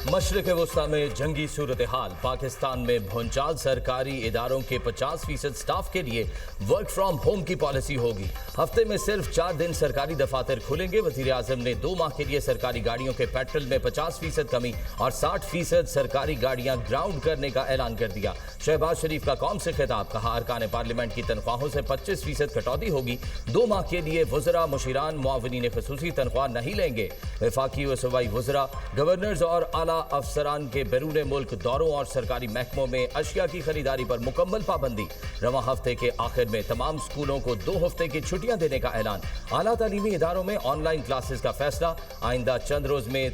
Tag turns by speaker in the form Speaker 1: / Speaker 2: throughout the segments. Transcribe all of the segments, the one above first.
Speaker 1: मशरिक़ वस्ता में जंगी सूरत हाल। पाकिस्तान में भूंचाल। सरकारी इदारों के 50% स्टाफ के लिए वर्क फ्राम होम की पॉलिसी होगी। हफ्ते में सिर्फ 4 दिन सरकारी दफातर खुलेंगे। वज़ीर आज़म ने 2 माह के लिए सरकारी गाड़ियों के पेट्रोल में 50% कमी और 60% सरकारी गाड़ियां ग्राउंड करने का ऐलान कर दिया। शहबाज शरीफ का कौम से खिताब। कहा, अरकान पार्लियामेंट की तनख्वाहों से 25% कटौती होगी। 2 माह के लिए वज़रा, मुशीरान, मुआविनीन ख़ुसूसी तनख्वाह नहीं लेंगे। वफाकी व सूबाई वज़रा, गवर्नर्स और आला अफसरान के बैरून मुल्क दौरों और सरकारी महकमों में अशिया की खरीदारी पर मुकम्मल पाबंदी। रवां हफ्ते के आखिर में तमाम स्कूलों को 2 हफ्ते की छुट्टियां देने का ऐलान। आला तालीमी इदारों में ऑनलाइन क्लासेस का फैसला। आइंदा चंद रोज में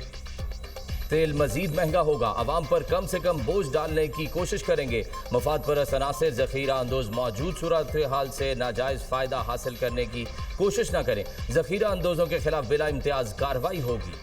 Speaker 1: तेल मजीद महंगा होगा। अवाम पर कम से कम बोझ डालने की कोशिश करेंगे। मफाद परस्त अनासिर जखीरा अंदोज मौजूद सूरत हाल से नाजायज फायदा हासिल करने की कोशिश न करें। जखीरा अंदोजों के खिलाफ बिला इम्तियाज कार्रवाई होगी।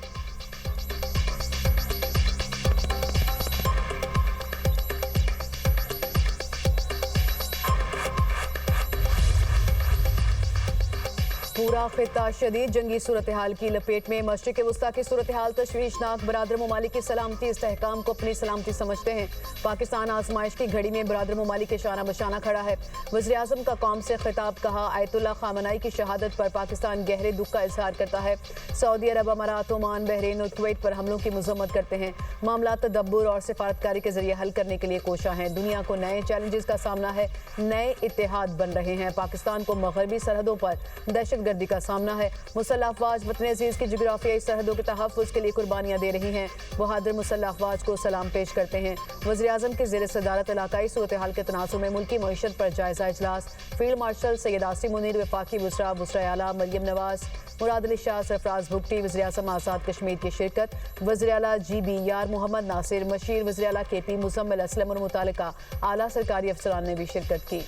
Speaker 2: पूरा खित्ता शदीद जंगी सूरत हाल की लपेट में। मशरिक़ वस्ता की सूरत हाल तशवीशनाक। बरादर ममालिक की सलामती इस्तेहकाम को अपनी सलामती समझते हैं। पाकिस्तान आजमाइश की घड़ी में बरादर ममालिक के शाना बशाना खड़ा है। वज़ीर आज़म का कौम से खिताब। कहा, आयतुल्लाह ख़ामनाई की शहादत पर पाकिस्तान गहरे दुख का इजहार करता है। सऊदी अरब, अमारात, ओमान, बहरीन और कुवैत पर हमलों की मज़म्मत करते हैं। मामला तदब्बुर और सिफारतकारी के जरिए हल करने के लिए कोशा हैं। दुनिया को नए चैलेंजेस का सामना है। नए इत्तेहाद बन रहे हैं। पाकिस्तान को मगरबी सरहदों पर दहशत गर्दी का सामना है। मुसल्लह अफवाज वतन अजीज की जोग्राफियाई सरहदों के तहफ़्फ़ुज़ के लिए कुर्बानियां दे रही हैं। बहादुर मुसल्लह अफवाज को सलाम पेश करते हैं। वज़ीर आज़म के ज़ेर सदारत इलाकाई सूरत हाल के तनाज़ुर में मुल्की मईशत पर जायज़ा इजलास। फील्ड मार्शल सैयद आसिम मुनीर, वफाकी वज़रा, वज़रा आला मरियम नवाज, मुराद अली शाह, सरफराज भुगटी, वज़ीर आज़म आज़ाद कश्मीर की शिरकत। वज़ीर आला GB यार मोहम्मद नासिर, मशीर, वज़ीर आला KP मुज़म्मिल असलम और मुतालिका आला सरकारी अफसरान ने भी शिरकत की।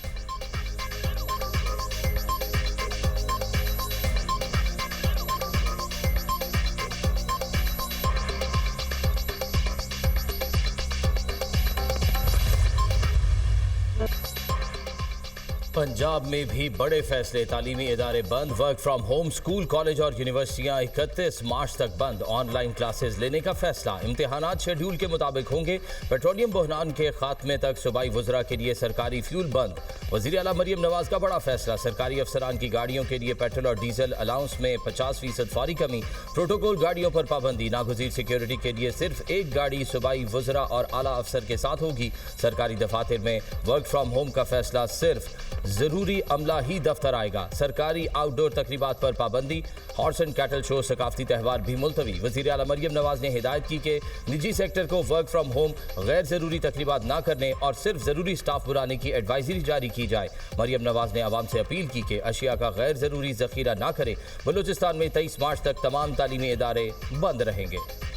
Speaker 1: पंजाब में भी बड़े फैसले। तालीमी इदारे बंद। Work from home. School, college और यूनिवर्सिटियां 31 मार्च तक बंद। ऑनलाइन क्लासेस लेने का फैसला। इम्तिहानात शेड्यूल के मुताबिक होंगे। पेट्रोलियम बहरान के खात्मे तक सूबाई वज़रा के लिए सरकारी फ्यूल बंद। वज़ीर आला मरियम नवाज का बड़ा फैसला। सरकारी अफसरान की गाड़ियों के लिए पेट्रोल और डीजल अलाउंस में 50% फौरी कमी। प्रोटोकॉल गाड़ियों पर पाबंदी। नागुज़ीर सिक्योरिटी के लिए सिर्फ एक गाड़ी सूबाई वज़रा और आला अफसर के साथ होगी। सरकारी दफातर में वर्क फ्राम होम का फैसला। सिर्फ जरूरी अमला ही दफ्तर आएगा। सरकारी आउटडोर तकरीबात पर पाबंदी। हॉर्स एंड कैटल शो, सकाफती त्यौहार भी मुलतवी। वज़ीर आला मरियम नवाज ने हिदायत की कि निजी सेक्टर को वर्क फ्राम होम, गैर जरूरी तकरीबात ना करने और सिर्फ जरूरी स्टाफ बुलाने की एडवाइजरी जारी की जाए। मरियम नवाज ने आवाम से अपील की कि अशिया का गैर जरूरी जखीरा ना करे। बलूचिस्तान में 23 मार्च तक तमाम तालीमी इदारे बंद रहेंगे।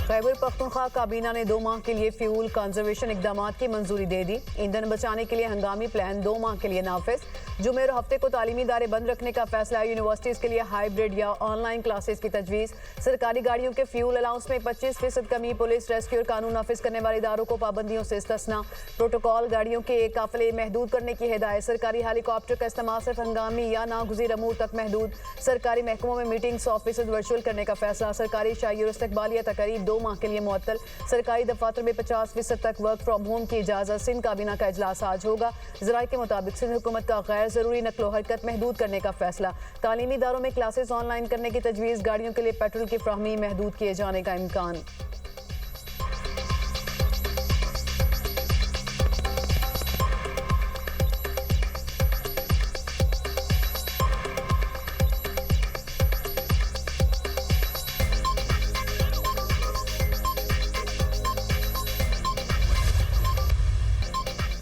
Speaker 2: खैबर पख्तूनख्वा काबीना ने 2 माह के लिए फ्यूल कंजर्वेशन इकदाम की मंजूरी दे दी। ईंधन बचाने के लिए हंगामी प्लान 2 माह के लिए नाफिज। जुमे और हफ्ते को तालीमी इदारे बंद रखने का फैसला। यूनिवर्सिटीज़ के लिए हाइब्रिड या ऑनलाइन क्लासेस की तजवीज़। सरकारी गाड़ियों के फ्यूल अलाउंस में 25% कमी। पुलिस, रेस्क्यू और कानून नाफिज करने वाले इदारों को पाबंदियों से इस्तिस्ना। प्रोटोकॉल गाड़ियों के काफिले महदूद करने की हिदायत। सरकारी हेलीकॉप्टर का इस्तेमाल सिर्फ हंगामी या नागुज़ीर अमूर तक महदूद। सरकारी महकमों में मीटिंग 100% वर्चुअल करने का फैसला। सरकारी शाही और इस्तकबालिया तकरीब 2 माह के लिए मुअत्तल। सरकारी दफातर में 50% तक वर्क फ्राम होम की इजाज़त। सिंध काबीना का इजलास आज होगा। ज़राए के मुताबिक सिंध हुकूमत का गैर जरूरी नकलो हरकत महदूद करने का फैसला। तालीमी इदारों में क्लासेस ऑनलाइन करने की तजवीज़। गाड़ियों के लिए पेट्रोल की फ्राहमी महदूद किए जाने का इम्कान।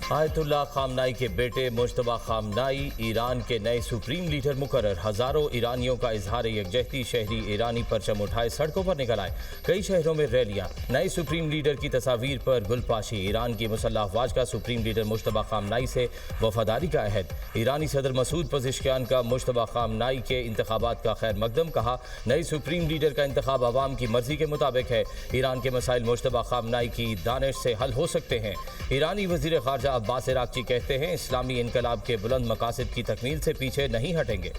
Speaker 1: आयतुल्ला खामनाई के बेटे मुश्तबा खामनाई ईरान के नए सुप्रीम लीडर मुकर्रर। हजारों ईरानियों का इजहार यकजहती, शहरी ईरानी परचम उठाए सड़कों पर निकल आए। कई शहरों में रैलियां। नए सुप्रीम लीडर की तस्वीर पर गुलपाशी। ईरान की मुसल्लह अफवाज का सुप्रीम लीडर मुश्तबा खामनाई से वफादारी का अहद। ईरानी सदर मसूद पज़ेश्कियान का मुश्तबा खामनाई के इंतखाबात का खैर मकदम। कहा, नए सुप्रीम लीडर का इंतखाब अवाम की मर्जी के मुताबिक है। ईरान के मसाइल मुश्तबा खामनाई की दानिश से हल हो सकते हैं। ईरानी वज़ीर ख़ारजा अब्बास इराक़ची कहते हैं, इस्लामी इनकलाब के बुलंद मकासद की तकमील से पीछे नहीं हटेंगे।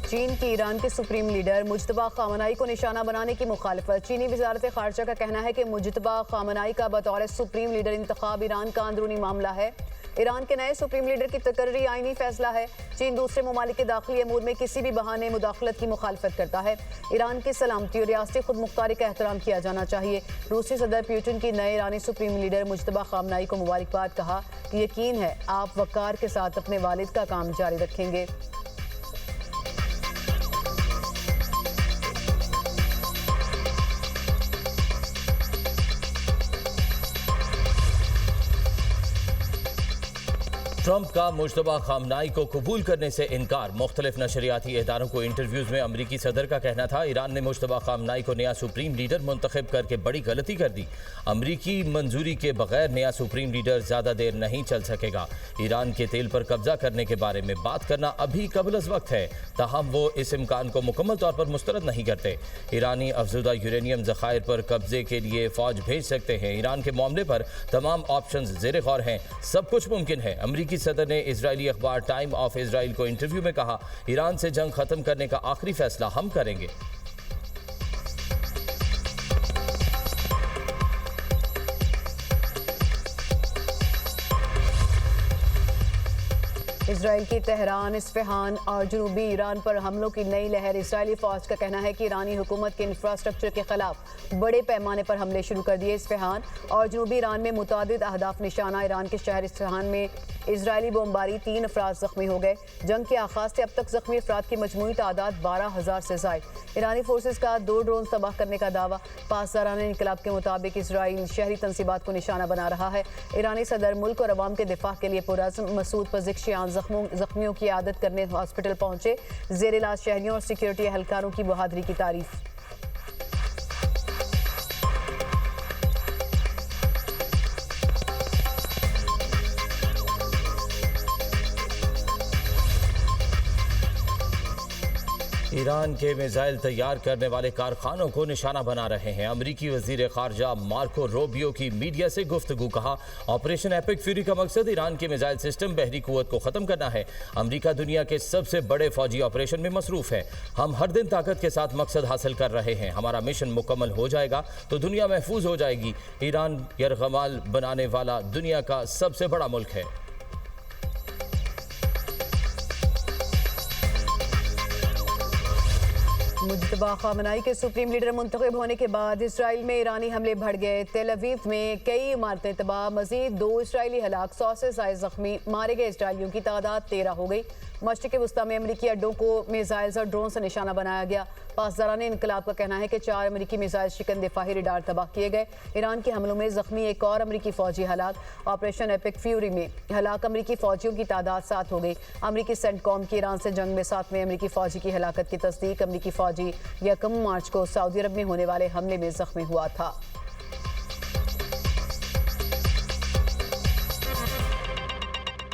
Speaker 2: चीन की ईरान के सुप्रीम लीडर मुज्तबा खामनाई को निशाना बनाने की मुखालिफत। चीनी वजारत खारजा का कहना है कि मुज्तबा खामनाई का बतौर सुप्रीम लीडर इंतखाब ईरान का अंदरूनी मामला है। ईरान के नए सुप्रीम लीडर की तकर्री आईनी फैसला है। चीन दूसरे ममालिक के दाखिली अमूर में किसी भी बहाने मुदाखलत की मुखालफत करता है। ईरान की सलामती और रियासती खुद मुख्तारी का एहतराम किया जाना चाहिए। रूसी सदर पुतिन की नए ईरानी सुप्रीम लीडर मुज्तबा खामनाई को मुबारकबाद। कहा कि यकीन है आप वक़ार के साथ अपने वालिद का काम जारी रखेंगे।
Speaker 1: ट्रंप का मुश्तबा खामनाई को कबूल करने से इनकार। मुख्तलिफ नशरियाती इदारों को इंटरव्यूज़ में अमरीकी सदर का कहना था, ईरान ने मुश्तबा खामनाई को नया सुप्रीम लीडर मुंतखब करके बड़ी गलती कर दी। अमरीकी मंजूरी के बगैर नया सुप्रीम लीडर ज़्यादा देर नहीं चल सकेगा। ईरान के तेल पर कब्जा करने के बारे में बात करना अभी कबल अज़ वक्त है, ताहम वो इस इम्कान को मुकम्मल तौर पर मुस्तरद नहीं करते। ईरानी अफजुदा यूरेनियम ज़खायर पर कब्जे के लिए फ़ौज भेज सकते हैं। ईरान के मामले पर तमाम ऑप्शन ज़ेर गौर हैं। सब कुछ मुमकिन है। अमरीकी सदर ने इजरायली अखबार टाइम ऑफ इजराइल को इंटरव्यू में कहा, ईरान से जंग खत्म करने का आखिरी फैसला हम करेंगे।
Speaker 2: इसराइल की तेहरान, इस्फहान और जनूबी ईरान पर हमलों की नई लहर। इसराइली फौज का कहना है कि ईरानी हुकूमत के इंफ्रास्ट्रक्चर के खिलाफ बड़े पैमाने पर हमले शुरू कर दिए। इस्फहान और जनूबी ईरान में मुतादिद अहदाफ निशाना। ईरान के शहर इस्फहान में इजरायली बमबारी, 3 अफराद जख्मी हो गए। जंग के आगाज से अब तक जख्मी अफराद की मजमूई तादाद 12,000 से ज़ायद। ईरानी फोर्सेज का 2 ड्रोन तबाह करने का दावा। पासदारान इनकलाब के मुताबिक इसराइल शहरी तंसीबात को निशाना बना रहा है। ईरानी सदर मुल्क और अवाम के दिफा के लिए पुरअज़्म। मसूद पज़ेश्कियान जख्मियों की आदत करने हॉस्पिटल पहुंचे। ज़ेर इलाज शहरियों और सिक्योरिटी एहलकारों की बहादुरी की तारीफ।
Speaker 1: ईरान के मिसाइल तैयार करने वाले कारखानों को निशाना बना रहे हैं। अमरीकी वजीर खारजा मार्को रूबियो की मीडिया से गुफ्तगू। कहा, ऑपरेशन एपिक फ्यूरी का मकसद ईरान के मिसाइल सिस्टम बहरी कुव्वत को ख़त्म करना है। अमरीका दुनिया के सबसे बड़े फौजी ऑपरेशन में मसरूफ है। हम हर दिन ताकत के साथ मकसद हासिल कर रहे हैं। हमारा मिशन मुकम्मल हो जाएगा तो दुनिया महफूज हो जाएगी। ईरान यरगमाल बनाने वाला दुनिया का सबसे बड़ा मुल्क है।
Speaker 2: मुज्तबा खामनाई के सुप्रीम लीडर मुंतखब होने के बाद इसराइल में ईरानी हमले बढ़ गए। तेल अवीव में कई इमारतें तबाह, मजीद 2 इसराइली हलाक, 100 से ज़ायद जख्मी। मारे गए इसराइलियों की तादाद 13 हो गई। मशरिक़ वस्ता में अमरीकी अड्डों को मिसाइल्स और ड्रोन से निशाना बनाया गया। पासदारान इनकलाब का कहना है कि 4 अमरीकी मिसाइल शिकन दिफाही रडार तबाह किए गए। ईरान के हमलों में जख्मी एक और अमरीकी फौजी हलाक। ऑपरेशन एपिक फ्यूरी में हलाक अमरीकी फौजियों की तादाद 7 हो गई। अमरीकी सेंटकॉम की ईरान से जंग में 7वें अमरीकी फौजी की हलाकत की तस्दीक। अमरीकी फौजी 1 मार्च को सऊदी अरब में होने वाले हमले में जख्मी हुआ था।